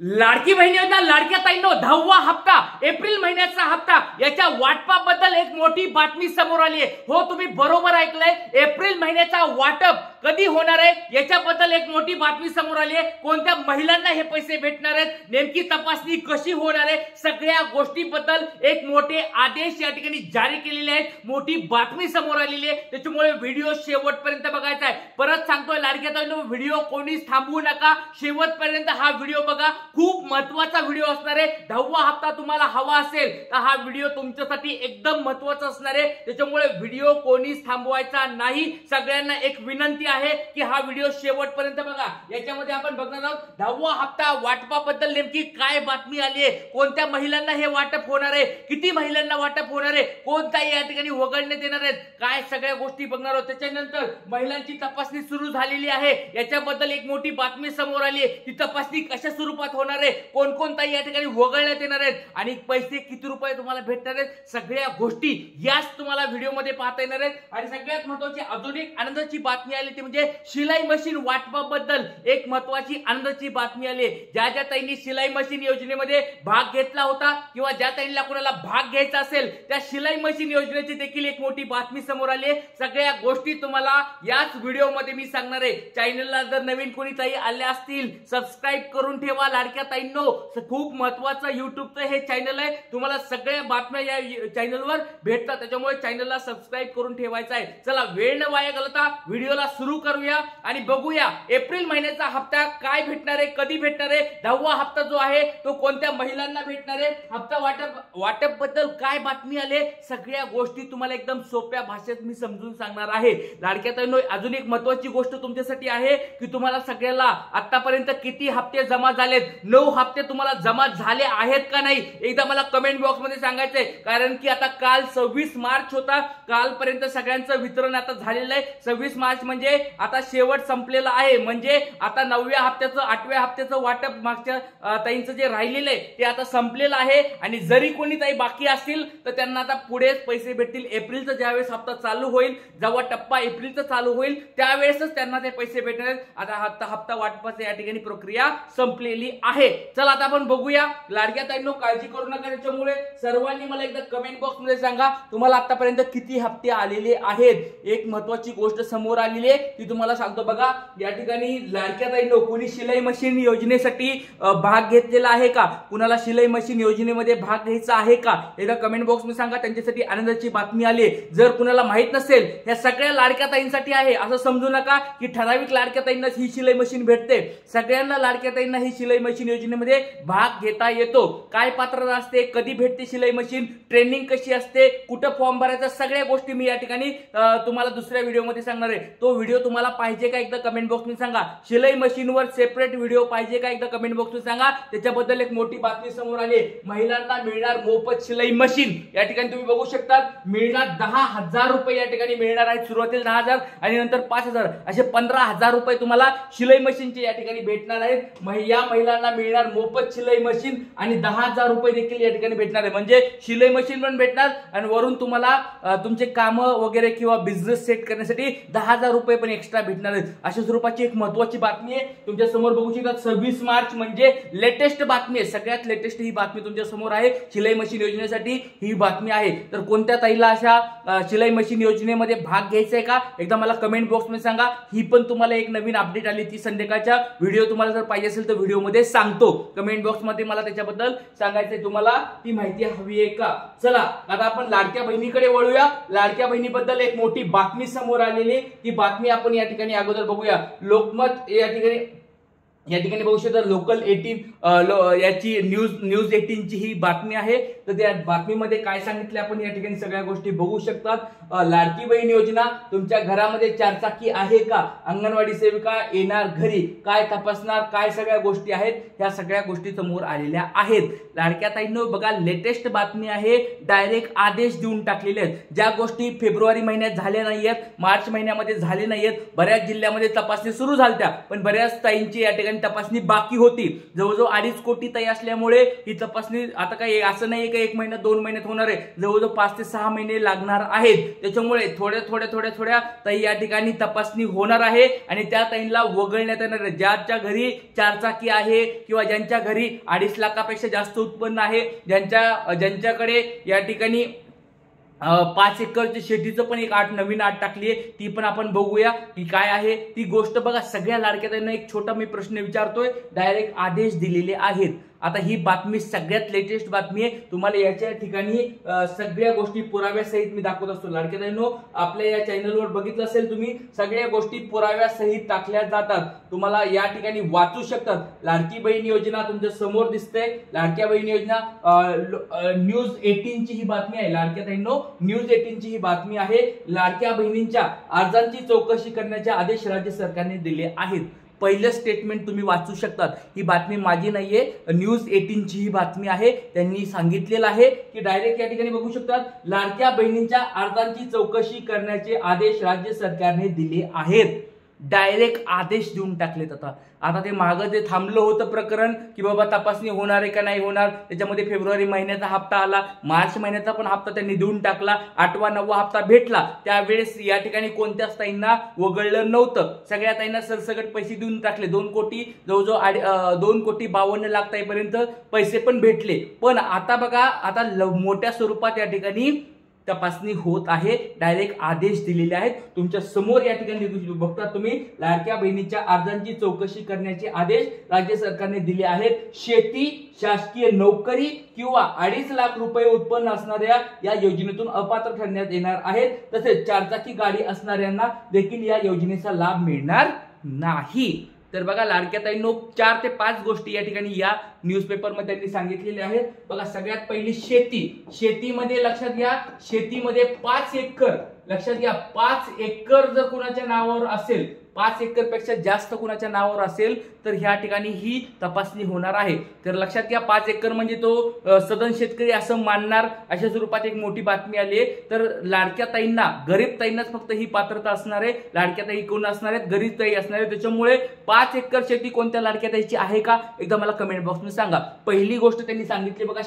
लाडकी बहीण योजना लाडक्या ताईंनो 10वा हप्ता एप्रिल महिन्याचा हप्ता याच्या वाटपाबद्दल एक मोठी बातमी समोर आली आहे। हो, तुम्ही बरोबर ऐकलंय, एप्रिल महिन्याचा वाटप कधी होणार आहे याच्याबद्दल एक मोठी बातमी समोर आली आहे। कोणत्या महिलांना हे पैसे भेटणार आहेत, नेमकी तपासणी कशी होणार आहे, सगळ्या गोष्टीबद्दल एक मोठे आदेश या ठिकाणी जारी केलेले आहेत, मोठी बातमी समोर आलेली आहे। त्याच्यामुळे व्हिडिओ शेवटपर्यंत बघायचा आहे। परत सांगतोय लाडक्या ताईंनो, व्हिडिओ कोणीच थांबवू नका, शेवटपर्यंत हा व्हिडिओ बघा, खूप महत्त्वाचा व्हिडिओ असणार आहे। 10वा हप्ता तुम्हाला हवा असेल तर हा व्हिडिओ तुमच्यासाठी एकदम महत्त्वाचा असणार आहे। त्याच्यामुळे व्हिडिओ कोणीच थांबवायचा नाही। सगळ्यांना एक विनंती आहे की हा व्हिडिओ शेवटपर्यंत बघा। याच्यामध्ये आपण बघणार आहोत 10वा हप्ता वाटपाबद्दल नेमकी काय बातमी आली आहे, कोणत्या महिलांना हे वाटप होणार आहे, किती महिलांना वाटप होणार आहे, कोणताही या ठिकाणी वगळण्यात येणार आहेत, काय सगळ्या गोष्टी बघणार आहोत। त्याच्यानंतर महिलांची तपासणी सुरू झालेली आहे, याच्याबद्दल एक मोठी बातमी समोर आली आहे। ती तपासणी कशा स्वरूपात होणार आहे, कोणकोणताही या ठिकाणी वगळण्यात येणार आहेत आणि पैसे किती रुपये तुम्हाला भेटणार आहेत, सगळ्या गोष्टी याच तुम्हाला व्हिडिओ मध्ये पाहता येणार आहेत। आणि सगळ्यात महत्त्वाची अजून एक आनंदाची बातमी आली ती म्हणजे शिलाई मशीन वाटपाबद्दल एक महत्त्वाची आनंदाची बातमी आली। ज्या ज्या ताईंनी शिलाई मशीन योजनेमध्ये भाग घेतला होता किंवा ज्या ताईंना कोणाला भाग घ्यायचा असेल त्या शिलाई मशीन योजनेची देखील एक मोठी बातमी समोर आली आहे। सगळ्या गोष्टी तुम्हाला याच व्हिडिओ मध्ये मी सांगणार आहे। चॅनलला जर नवीन कोणी ताई आले असतील सबस्क्राइब करून ठेवा लाडक्या ताईंनो, खूप महत्त्वाचं युट्यूबचं हे चॅनल आहे, तुम्हाला सगळ्या बातम्या या चॅनलवर भेटतात, त्याच्यामुळे चॅनलला सबस्क्राइब करून ठेवायचं आहे। चला वेळ न वाया घालवता व्हिडिओला सुरू करूया आणि बघूया एप्रिल महिन्याचा हप्ता काय भेटणार आहे, कधी भेटणार आहे, 10वा हप्ता जो आहे तो कोणत्या महिलांना भेटणार आहे, हप्ता वाटप बद्दल काय बातमी आली, सगळ्या गोष्टी तुम्हाला एकदम सोप्या भाषेत मी समजून सांगणार आहे। लाडक्या ताईंनो, अजून एक महत्त्वाची गोष्ट तुमच्यासाठी आहे की तुम्हाला सगळ्याला आतापर्यंत किती हप्ते जमा झालेत, 9 हप्ते तुम्हाला जमा झाले आहेत का नाही, एकदा मला कमेंट बॉक्स मध्ये सांगायचंय। कारण की आता काल 26 मार्च होता, कालपर्यंत सगळ्यांचं वितरण आता झालेलं आहे। 26 मार्च म्हणजे आता शेवट संपलेला आहे, म्हणजे आता 9व्या हप्त्याचं 8व्या हप्त्याचं वाटप मागच्या ताईंचं जे राहिलेलं आहे ते आता संपलेलं आहे। आणि जरी कोणी ताई बाकी असतील तर त्यांना आता पुढे पैसे भेटतील। एप्रिलचा ज्यावेळेस हप्ता चालू होईल, जेव्हा टप्पा एप्रिलचा चालू होईल त्यावेळेसच त्यांना ते पैसे भेटणार। आता हप्ता वाटपाची या ठिकाणी प्रक्रिया संपलेली आहे। चला आता आपण बघूया। लाडक्या ताईंनो, काळजी करू नका, त्याच्यामुळे सर्वांनी मला एकदा कमेंट बॉक्स मध्ये सांगा तुम्हाला आतापर्यंत किती हप्ते आलेले आहेत। एक महत्त्वाची गोष्ट समोर आलेली आहे ती तुम्हाला सांगतो बघा। या ठिकाणी लाडक्या ताईंनो, कोणी शिलाई मशीन योजनेसाठी भाग घेतलेला आहे का, कुणाला शिलाई मशीन योजनेमध्ये भाग घ्यायचा आहे का, एकदा कमेंट बॉक्स मध्ये सांगा। त्यांच्यासाठी आनंदाची बातमी आली आहे। जर कुणाला माहित नसेल, या सगळ्या लाडक्या ताईंसाठी आहे, असं समजू नका की ठराविक लाडक्या ताईंनाच ही शिलाई मशीन भेटते। सगळ्यांना लाडक्या ताईंना ही शिलाई मशीन योजनेमध्ये भाग घेता येतो। काय पात्रता असते, कधी भेटते शिलाई मशीन, ट्रेनिंग कशी असते, कुठं फॉर्म भरायचा, सगळ्या गोष्टी मी या ठिकाणी तुम्हाला दुसऱ्या व्हिडिओ मध्ये सांगणार आहे। तो व्हिडिओ तुम्हाला पाहिजे का एकदा कमेंट बॉक्स मध्ये सांगा। शिलाई मशीनवर सेपरेट व्हिडिओ पाहिजे का एकदा कमेंट बॉक्स मध्ये सांगा। त्याच्याबद्दल एक मोठी बातमी समोर आली, महिलांना मिळणार मोफत शिलाई मशीन। या ठिकाणी तुम्ही बघू शकता, मिळणार 10,000 रुपये या ठिकाणी मिळणार आहेत। सुरुवातीला 10,000 आणि नंतर 5,000 असे 15,000 रुपये तुम्हाला शिलाई मशीनचे या ठिकाणी भेटणार आहेत। या महिलांना मिळणार मोफत शिलाई मशीन आणि 10,000 रुपये देखील या ठिकाणी भेटणार आहे। म्हणजे शिलाई मशीन पण भेटणार आणि वरून तुम्हाला तुमचे काम वगैरे किंवा बिझनेस सेट करण्यासाठी 10,000 रुपये पण एक्स्ट्रा भेटणार आहेत। अशा स्वरूपाची एक महत्त्वाची बातमी आहे तुमच्या समोर बघू शकता। 26 मार्च म्हणजे लेटेस्ट बातमी आहे, सगळ्यात लेटेस्ट ही बातमी तुमच्या समोर आहे। शिलाई मशीन योजनेसाठी ही बातमी आहे। तर कोणत्या ताईला अशा शिलाई मशीन योजनेमध्ये भाग घ्यायचा आहे का, एकदा मला कमेंट बॉक्स मध्ये सांगा। ही पण तुम्हाला एक नवीन अपडेट आली, ती संध्याकाळच्या व्हिडिओ तुम्हाला जर पाहिजे असेल तर व्हिडिओ मध्ये सांगतो। कमेंट बॉक्स मध्ये मला त्याच्याबद्दल सांगायचंय, तुम्हाला ती माहिती हवी आहे का। चला आता आपण लाडक्या बहिणीकडे वळूया। लाडक्या बहिणीबद्दल एक मोठी बातमी समोर आलेली, ती बातमी आपण या ठिकाणी अगोदर बघूया। लोकमत या ठिकाणी बघू शकता, लोकल 18 याची न्यूज 18 ची ही बातमी आहे। तर त्या बातमीमध्ये काय सांगितले आपण या ठिकाणी सगळ्या गोष्टी बघू शकतात। लाडकी बहीण योजना, तुमच्या घरामध्ये 4 चाकी आहे का, अंगणवाडी सेविका येणार घरी, काय तपासणार, काय सगळ्या गोष्टी आहेत, ह्या सगळ्या गोष्टी समोर आलेल्या आहेत। लाडक्या ताईंनो बघा, लेटेस्ट बातमी आहे, डायरेक्ट आदेश देऊन टाकलेले आहेत। ज्या गोष्टी फेब्रुवारी महिन्यात झाल्या नाहीयेत, मार्च महिन्यामध्ये झाले नाहीयेत, बऱ्याच जिल्ह्यामध्ये तपासणी सुरू झाल्या, पण बऱ्याच ताईंची या ठिकाणी तपासणी बाकी होती, जवळजवळ 2.5 कोटी ताई असल्यामुळे ही तपासणी आता काही असं नाही की 1 महिन्यात 2 महिन्यात होणार आहे, जवळजवळ 5 ते 6 महिने लागणार आहेत. त्याच्यामुळे थोड्या ताई या ठिकाणी तपासणी होणार आहे आणि त्या ताईंना वगळण्यात येणार आहे. ज्याच्या घरी 4 चाकी आहे किंवा ज्यांच्या घरी 2.5 लाखापेक्षा जास्त उत्पन्न आहे, ज्यांच्याकडे या ठिकाणी 5 एकरच्या शेतीचं पण एक नवीन आट टाकली आहे, ती पण आपण बघूया की काय आहे ती गोष्ट. बघा सगळ्या लाडक्या ताईंना एक छोटा मी प्रश्न विचारतोय, डायरेक्ट आदेश दिलेले आहेत. आता ही बातमी सगळ्यात लेटेस्ट बातमी आहे, तुम्हाला याच्या ठिकाणी सगळ्या गोष्टी पुराव्यासहित मी दाखवत असतो. लाडक्या ताईंनो, आपल्या या चॅनलवर बघितलं असेल तुम्ही, सगळ्या गोष्टी पुराव्यासहित टाकल्या जातात, तुम्हाला या ठिकाणी वाचू शकतात. लाडकी बहीण योजना तुमच्या समोर दिसते, लाडक्या बहीण योजना न्यूज 18 ची ही बातमी आहे. लाडक्या ताईंनो, न्यूज 18 ची ही बातमी आहे. लाडक्या बहिणींच्या अर्जांची चौकशी करण्याचे आदेश राज्य सरकारने दिले आहेत. पहिलं स्टेटमेंट तुम्ही वाचू शकतात. ही बातमी माझी नाहीये, न्यूज 18 ची ही बातमी आहे. त्यांनी सांगितलेलं आहे की डायरेक्ट या ठिकाणी बघू शकतात, लाडक्या बहिणींच्या अर्जांची चौकशी करण्याचे आदेश राज्य सरकारने दिले आहेत. डायरेक्ट आदेश देऊन टाकलेत. आता ते मागं जे थांबलं होतं प्रकरण की बाबा तपासणी होणार आहे का नाही होणार, त्याच्यामध्ये फेब्रुवारी महिन्याचा हप्ता आला, मार्च महिन्याचा पण हप्ता त्यांनी देऊन टाकला, 8वा 9वा हप्ता भेटला. त्यावेळेस या ठिकाणी कोणत्याच ताईंना वगळलं नव्हतं, सगळ्या ताईंना सरसकट पैसे देऊन टाकले. 2 कोटी जवळजवळ 2,52,00,000 ताईपर्यंत पैसे पण भेटले. पण आता बघा, आता मोठ्या स्वरूपात या ठिकाणी तपासणी होत आहे, डायरेक्ट आदेश दिलेले आहेत. तुमच्या समोर या ठिकाणी बघता तुम्ही, लाडक्या बहिणीच्या अर्जांची चौकशी करण्याचे आदेश राज्य सरकारने दिले आहेत. शेती, शासकीय नोकरी किंवा 2.5 लाख रुपये उत्पन्न असणाऱ्या या योजनेतून अपात्र ठरण्यात येणार आहेत. तसेच 4 चाकी गाडी असणाऱ्यांना देखील या योजनेचा लाभ मिळणार नाही. तर बघा लाडक्या ताईंनो, 4 ते 5 गोष्टी या ठिकाणी या न्यूजपेपरमध्ये त्यांनी सांगितलेल्या आहेत. बघा सगळ्यात पहिली शेतीमध्ये लक्षात घ्या, शेतीमध्ये 5 एकर, लक्षात घ्या 5 एकर जर कुणाच्या नावावर असेल, 5 एकर पेक्षा जास्त कुणाच्या नावावर असेल तर ह्या ठिकाणी ही तपासणी होणार आहे. तर लक्षात घ्या, 5 एकर म्हणजे तो सदन शेतकरी असं मानणार, अशा स्वरूपात एक मोठी बातमी आली आहे. तर लाडक्या ताईंना, गरीब ताईंनाच फक्त ही पात्रता असणार आहे. लाडक्या ताई कोण असणार आहेत? गरीब ताई असणार आहे. त्याच्यामुळे 5 एकर शेती कोणत्या लाडक्या ताईची आहे का, एकदा मला कमेंट बॉक्समध्ये सांगा. पहिली गोष्ट त्यांनी सांगितली बघा,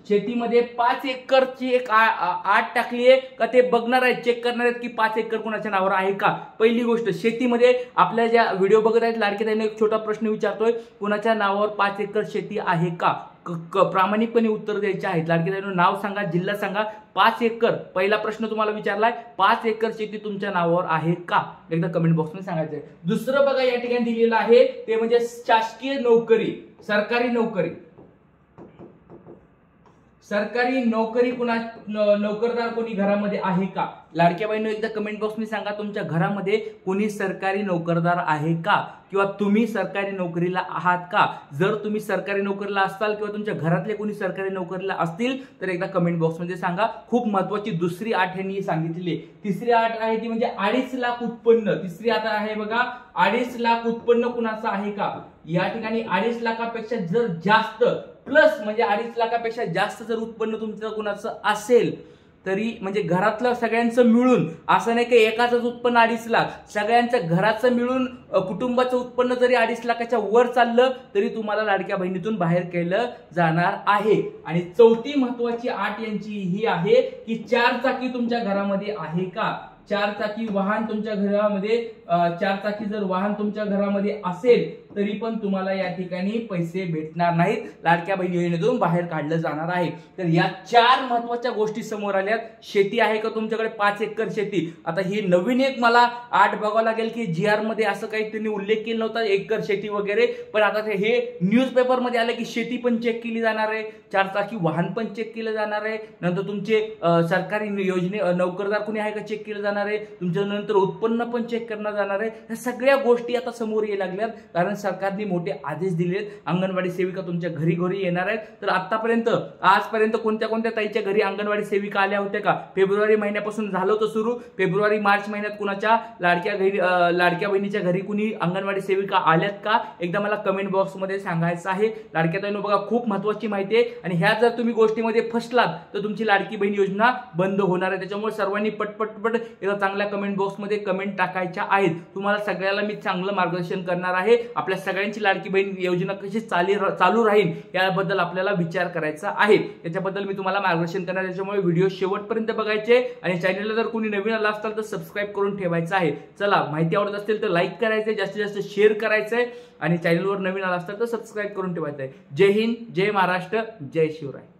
शेतीमध्ये 5 एकरची एक आट टाकली आहे का, ते बघणार आहेत, चेक करणार आहेत की 5 एकर कुणाच्या नावावर आहे का. पहिली गोष्ट, शेतीमध्ये आपल्या ज्या व्हिडिओ बघत आहेत लाडके ताईंना एक छोटा प्रश्न विचारतोय, कुणाच्या नावावर 5 एकर शेती आहे का, प्रामाणिकपणे उत्तर द्यायचे आहेत. लाडके ताईंनो, नाव सांगा, जिल्हा सांगा. 5 एकर, पहिला प्रश्न तुम्हाला विचारलाय, 5 एकर शेती तुमच्या नावावर आहे का, एकदा कमेंट बॉक्समध्ये सांगायचंय. दुसरं बघा या ठिकाणी दिलेलं आहे, ते म्हणजे शासकीय नोकरी, सरकारी नोकरी कुणा नोकरदार कोणी घरामध्ये आहे का. लाडक्या बहिणींनो, एकदा कमेंट बॉक्समध्ये सांगा, तुमच्या घरामध्ये कोणी सरकारी नोकरदार आहे का, किंवा तुम्ही सरकारी नोकरीला आहात का. जर तुम्ही सरकारी नोकरीला असाल किंवा तुमच्या घरातले कोणी सरकारी नोकरीला असतील तर एकदा कमेंट बॉक्समध्ये सांगा. खूप महत्वाची दुसरी आठ यांनी सांगितली. तिसरी आठ आहे ती म्हणजे 2.5 लाख उत्पन्न. तिसरी आठ आहे बघा, 2.5 लाख उत्पन्न कुणाचं आहे का. या ठिकाणी 2.5 लाखापेक्षा जर जास्त, प्लस म्हणजे 2.5 लाखापेक्षा जास्त जर उत्पन्न तुमचं कुणाचं असेल तरी, म्हणजे घरातलं सगळ्यांचं मिळून, असं नाही की एकाच उत्पन्न 2.5 लाख, सगळ्यांचं घराचं मिळून कुटुंबाचं उत्पन्न जरी 2.5 लाखाच्या वर चाललं तरी तुम्हाला लाडक्या बहिणीतून बाहेर केलं जाणार आहे. आणि चौथी महत्वाची आट यांची ही आहे की 4 चाकी तुमच्या घरामध्ये आहे का. 4 चाकी वाहन तुमच्या घरामध्ये, 4 चाकी जर वाहन तुमच्या घरामध्ये असेल तरी पण तुम्हाला या ठिकाणी पैसे भेटणार नाहीत, लाडक्या बहिणी योजनेतून बाहेर काढलं जाणार आहे. तर या 4 महत्वाच्या गोष्टी समोर आल्यात. शेती आहे का तुमच्याकडे, 5 एकर शेती. आता ही नवीन एक मला आठ बघावं लागेल की GR मध्ये असं काही त्यांनी उल्लेख केला नव्हता, एकर शेती वगैरे, पण आता हे न्यूजपेपर मध्ये आलं की शेती पण चेक केली जाणार आहे, 4 चाकी वाहन पण चेक केलं जाणार आहे, नंतर तुमचे सरकारी योजने नोकरदार कोणी आहे का चेक केलं जाणार आहे, तुमच्या नंतर उत्पन्न पण चेक करण्यात जाणार आहे. या सगळ्या गोष्टी आता समोर यायला लागल्यात, कारण सरकारने मोठे आदेश दिलेत. अंगणवाडी सेविका तुमच्या घरी घरी येणार आहेत. तर आजपर्यंत कोणत्या ताईच्या घरी अंगणवाडी सेविका आल्या होत्या का. फेब्रुवारी महिन्यापासून झालं होतं सुरू. फेब्रुवारी मार्च महिन्यात कुणाच्या लाडक्या बहिणीच्या घरी कुणी अंगणवाडी सेविका आल्यात का, एकदा मला कमेंट बॉक्स मध्ये सांगायचं आहे. लाडक्या ताईंनो बघा, खूप महत्वाची माहिती आहे आणि ह्या जर तुम्ही गोष्टीमध्ये फसलात तर तुमची लाडकी बहीण योजना बंद होणार आहे. त्याच्यामुळे सर्वांनी पटपट एकदा चांगल्या कमेंट बॉक्स मध्ये कमेंट टाकायच्या आहेत. तुम्हाला सगळ्याला मी चांगलं मार्गदर्शन करणार आहे. आपल्या आपल्या सगळ्यांची लाडकी बहीण योजना कशी चालू राहील याबद्दल आपल्याला विचार करायचा आहे। याच्याबद्दल मी तुम्हाला मार्गदर्शन करणार, त्याच्यामुळे व्हिडिओ शेवटपर्यंत बघायचे आणि चॅनलला जर कोणी नवीन आला असाल तर सबस्क्राईब करून ठेवायचं आहे। चला, माहिती आवडत असेल तर लाईक करायचंय, जास्तीत जास्त शेअर करायचंय आणि चॅनलवर नवीन आला असाल तर सबस्क्राईब करून ठेवायचं आहे। जय हिंद, जय महाराष्ट्र, जय शिवराय।